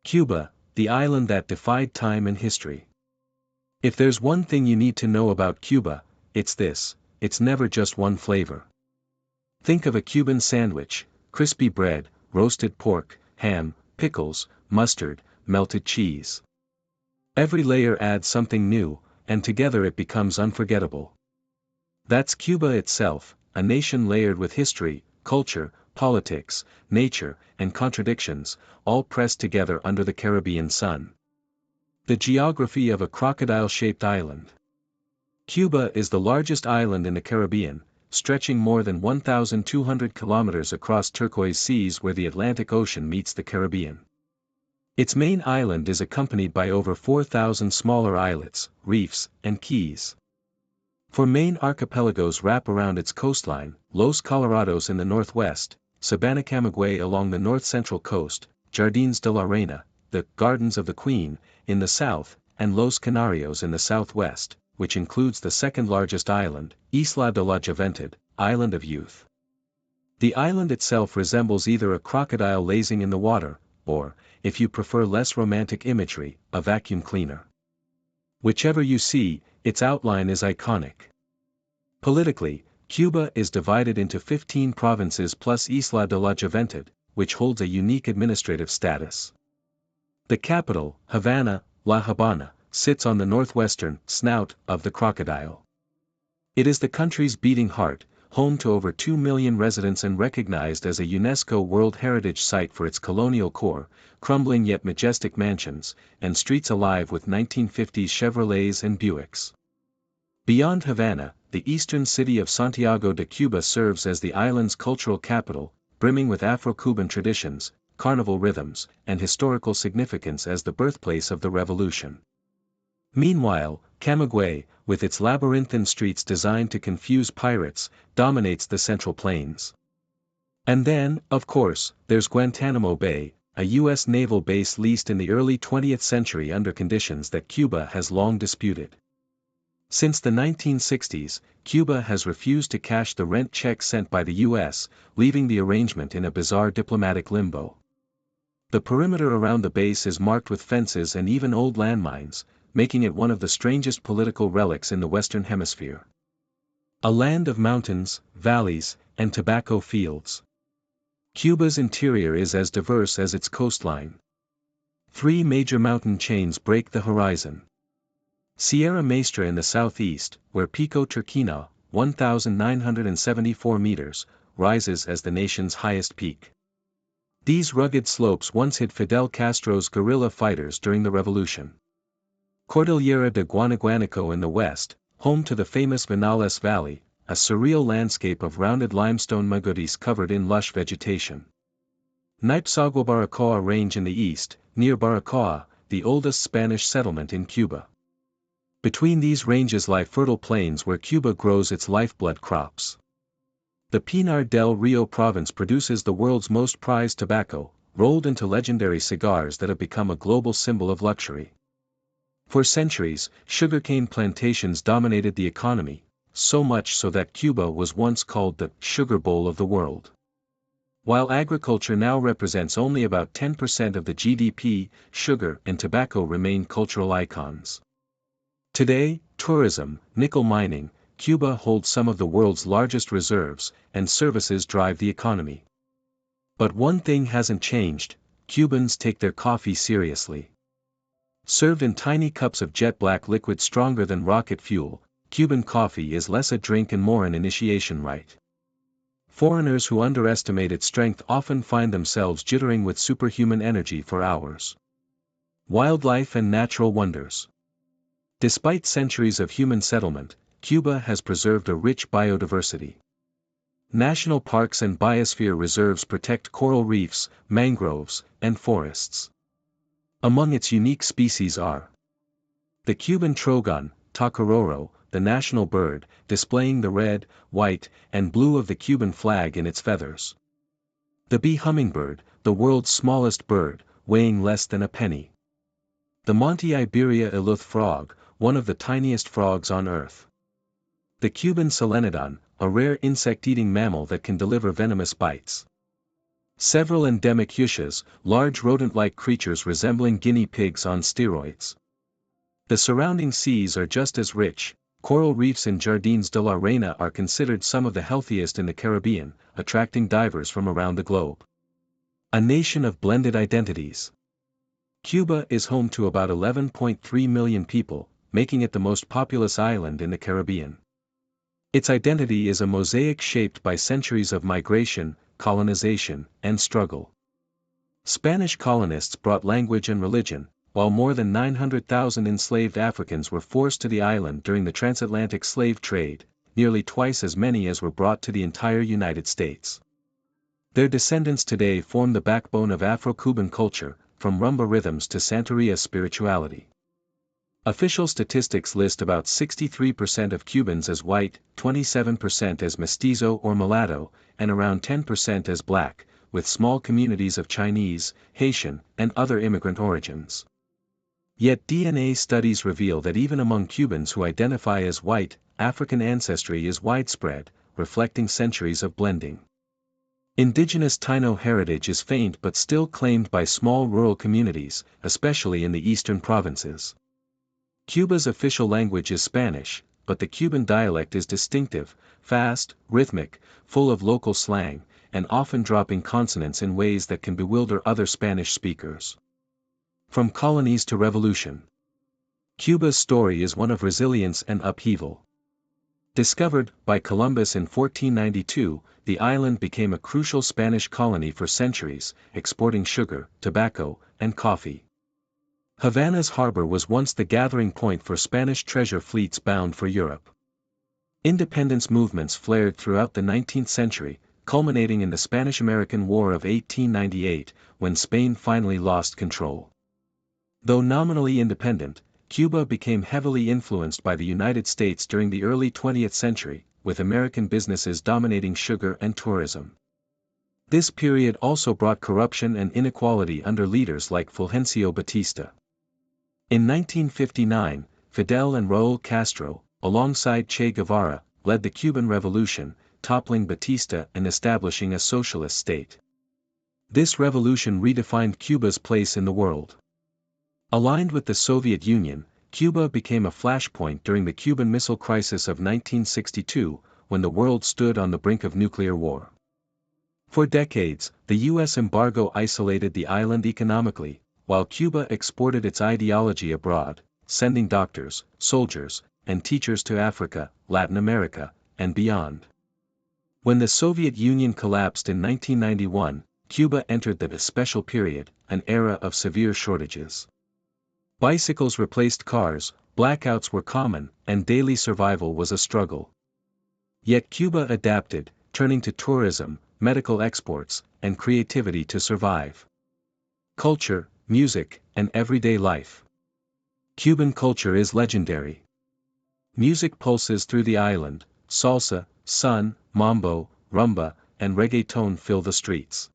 Cuba, the island that defied time and history. If there's one thing you need to know about Cuba, it's this: it's never just one flavor. Think of a Cuban sandwich: crispy bread, roasted pork, ham, pickles, mustard, melted cheese. Every layer adds something new, and together it becomes unforgettable. That's Cuba itself, a nation layered with history, culture, politics, nature, and contradictions, all pressed together under the Caribbean sun. The geography of a crocodile-shaped island. Cuba is the largest island in the Caribbean, stretching more than 1,200 kilometers across turquoise seas where the Atlantic Ocean meets the Caribbean. Its main island is accompanied by over 4,000 smaller islets, reefs, and keys. Four main archipelagos wrap around its coastline: Los Colorados in the northwest, Sabana Camagüey along the north-central coast, Jardines de la Reina, the Gardens of the Queen, in the south, and Los Canarios in the southwest, which includes the second-largest island, Isla de la Juventud, Island of Youth. The island itself resembles either a crocodile lazing in the water, or, if you prefer less romantic imagery, a vacuum cleaner. Whichever you see, its outline is iconic. Politically, Cuba is divided into 15 provinces plus Isla de la Juventud, which holds a unique administrative status. The capital, Havana, La Habana, sits on the northwestern snout of the crocodile. It is the country's beating heart, home to over 2 million residents and recognized as a UNESCO World Heritage Site for its colonial core, crumbling yet majestic mansions, and streets alive with 1950s Chevrolets and Buicks. Beyond Havana, the eastern city of Santiago de Cuba serves as the island's cultural capital, brimming with Afro-Cuban traditions, carnival rhythms, and historical significance as the birthplace of the revolution. Meanwhile, Camagüey, with its labyrinthine streets designed to confuse pirates, dominates the Central Plains. And then, of course, there's Guantanamo Bay, a U.S. naval base leased in the early 20th century under conditions that Cuba has long disputed. Since the 1960s, Cuba has refused to cash the rent check sent by the U.S., leaving the arrangement in a bizarre diplomatic limbo. The perimeter around the base is marked with fences and even old landmines, making it one of the strangest political relics in the Western Hemisphere. A land of mountains, valleys, and tobacco fields. Cuba's interior is as diverse as its coastline. 3 major mountain chains break the horizon. Sierra Maestra in the southeast, where Pico Turquina, 1,974 meters, rises as the nation's highest peak. These rugged slopes once hid Fidel Castro's guerrilla fighters during the revolution. Cordillera de Guanaguanico in the west, home to the famous Vinales Valley, a surreal landscape of rounded limestone magueyes covered in lush vegetation. Naipsaguabaracoa Range in the east, near Baracoa, the oldest Spanish settlement in Cuba. Between these ranges lie fertile plains where Cuba grows its lifeblood crops. The Pinar del Rio province produces the world's most prized tobacco, rolled into legendary cigars that have become a global symbol of luxury. For centuries, sugarcane plantations dominated the economy, so much so that Cuba was once called the Sugar Bowl of the world. While agriculture now represents only about 10% of the GDP, sugar and tobacco remain cultural icons. Today, tourism, nickel mining, Cuba holds some of the world's largest reserves, and services drive the economy. But one thing hasn't changed: Cubans take their coffee seriously. Served in tiny cups of jet black liquid stronger than rocket fuel, Cuban coffee is less a drink and more an initiation rite. Foreigners who underestimate its strength often find themselves jittering with superhuman energy for hours. Wildlife and natural wonders. Despite centuries of human settlement, Cuba has preserved a rich biodiversity. National parks and biosphere reserves protect coral reefs, mangroves, and forests. Among its unique species are the Cuban trogon, tacaroro, the national bird, displaying the red, white, and blue of the Cuban flag in its feathers. The bee hummingbird, the world's smallest bird, weighing less than a penny. The Monte Iberia eluth frog, one of the tiniest frogs on Earth. The Cuban solenodon, a rare insect-eating mammal that can deliver venomous bites. Several endemic yuccas, large rodent-like creatures resembling guinea pigs on steroids. The surrounding seas are just as rich. Coral reefs in Jardins de la Reina are considered some of the healthiest in the Caribbean, attracting divers from around the globe. A nation of blended identities. Cuba is home to about 11.3 million people, making it the most populous island in the Caribbean. Its identity is a mosaic shaped by centuries of migration, colonization, and struggle. Spanish colonists brought language and religion, while more than 900,000 enslaved Africans were forced to the island during the transatlantic slave trade, nearly twice as many as were brought to the entire United States. Their descendants today form the backbone of Afro-Cuban culture, from rumba rhythms to Santeria spirituality. Official statistics list about 63% of Cubans as white, 27% as mestizo or mulatto, and around 10% as black, with small communities of Chinese, Haitian, and other immigrant origins. Yet DNA studies reveal that even among Cubans who identify as white, African ancestry is widespread, reflecting centuries of blending. Indigenous Taino heritage is faint but still claimed by small rural communities, especially in the eastern provinces. Cuba's official language is Spanish, but the Cuban dialect is distinctive, fast, rhythmic, full of local slang, and often dropping consonants in ways that can bewilder other Spanish speakers. From colonies to revolution. Cuba's story is one of resilience and upheaval. Discovered by Columbus in 1492, the island became a crucial Spanish colony for centuries, exporting sugar, tobacco, and coffee. Havana's harbor was once the gathering point for Spanish treasure fleets bound for Europe. Independence movements flared throughout the 19th century, culminating in the Spanish-American War of 1898, when Spain finally lost control. Though nominally independent, Cuba became heavily influenced by the United States during the early 20th century, with American businesses dominating sugar and tourism. This period also brought corruption and inequality under leaders like Fulgencio Batista. In 1959, Fidel and Raúl Castro, alongside Che Guevara, led the Cuban Revolution, toppling Batista and establishing a socialist state. This revolution redefined Cuba's place in the world. Aligned with the Soviet Union, Cuba became a flashpoint during the Cuban Missile Crisis of 1962, when the world stood on the brink of nuclear war. For decades, the U.S. embargo isolated the island economically, while Cuba exported its ideology abroad, sending doctors, soldiers, and teachers to Africa, Latin America, and beyond. When the Soviet Union collapsed in 1991, Cuba entered the special period, an era of severe shortages. Bicycles replaced cars, blackouts were common, and daily survival was a struggle. Yet Cuba adapted, turning to tourism, medical exports, and creativity to survive. Culture, music, and everyday life. Cuban culture is legendary. Music pulses through the island, salsa, son, mambo, rumba, and reggaeton fill the streets.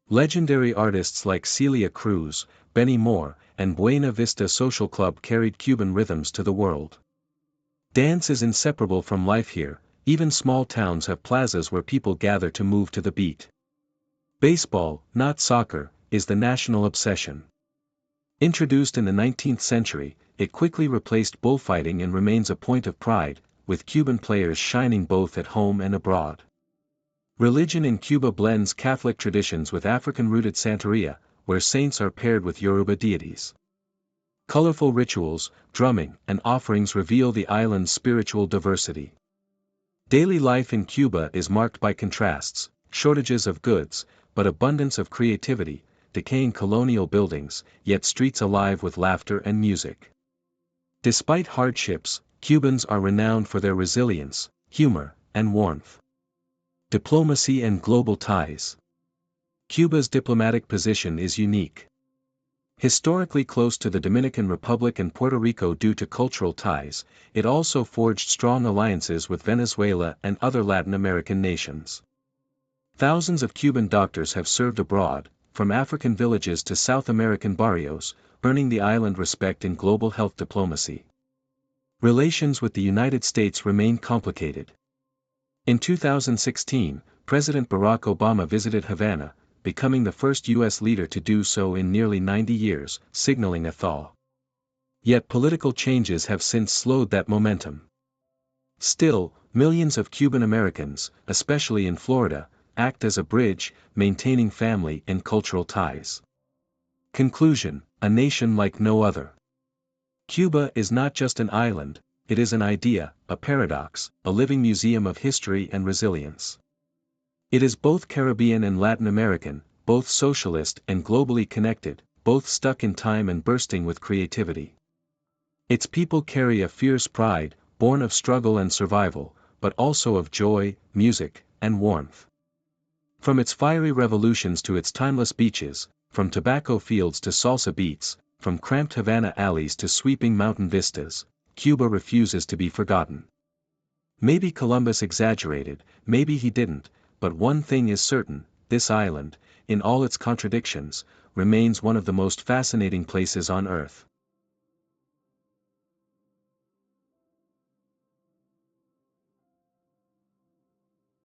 Legendary artists like Celia Cruz, Benny Moore, and Buena Vista Social Club carried Cuban rhythms to the world. Dance is inseparable from life here, even small towns have plazas where people gather to move to the beat. Baseball, not soccer, is the national obsession. Introduced in the 19th century, it quickly replaced bullfighting and remains a point of pride, with Cuban players shining both at home and abroad. Religion in Cuba blends Catholic traditions with African-rooted Santeria, where saints are paired with Yoruba deities. Colorful rituals, drumming, and offerings reveal the island's spiritual diversity. Daily life in Cuba is marked by contrasts, shortages of goods, but abundance of creativity, decaying colonial buildings, yet streets alive with laughter and music. Despite hardships, Cubans are renowned for their resilience, humor, and warmth. Diplomacy and global ties. Cuba's diplomatic position is unique. Historically close to the Dominican Republic and Puerto Rico due to cultural ties, it also forged strong alliances with Venezuela and other Latin American nations. Thousands of Cuban doctors have served abroad, from African villages to South American barrios, earning the island respect in global health diplomacy. Relations with the United States remain complicated. In 2016, President Barack Obama visited Havana, becoming the first U.S. leader to do so in nearly 90 years, signaling a thaw. Yet political changes have since slowed that momentum. Still, millions of Cuban Americans, especially in Florida, act as a bridge, maintaining family and cultural ties. Conclusion: a nation like no other. Cuba is not just an island, it is an idea, a paradox, a living museum of history and resilience. It is both Caribbean and Latin American, both socialist and globally connected, both stuck in time and bursting with creativity. Its people carry a fierce pride, born of struggle and survival, but also of joy, music, and warmth. From its fiery revolutions to its timeless beaches, from tobacco fields to salsa beats, from cramped Havana alleys to sweeping mountain vistas, Cuba refuses to be forgotten. Maybe Columbus exaggerated, maybe he didn't, but one thing is certain: this island, in all its contradictions, remains one of the most fascinating places on Earth.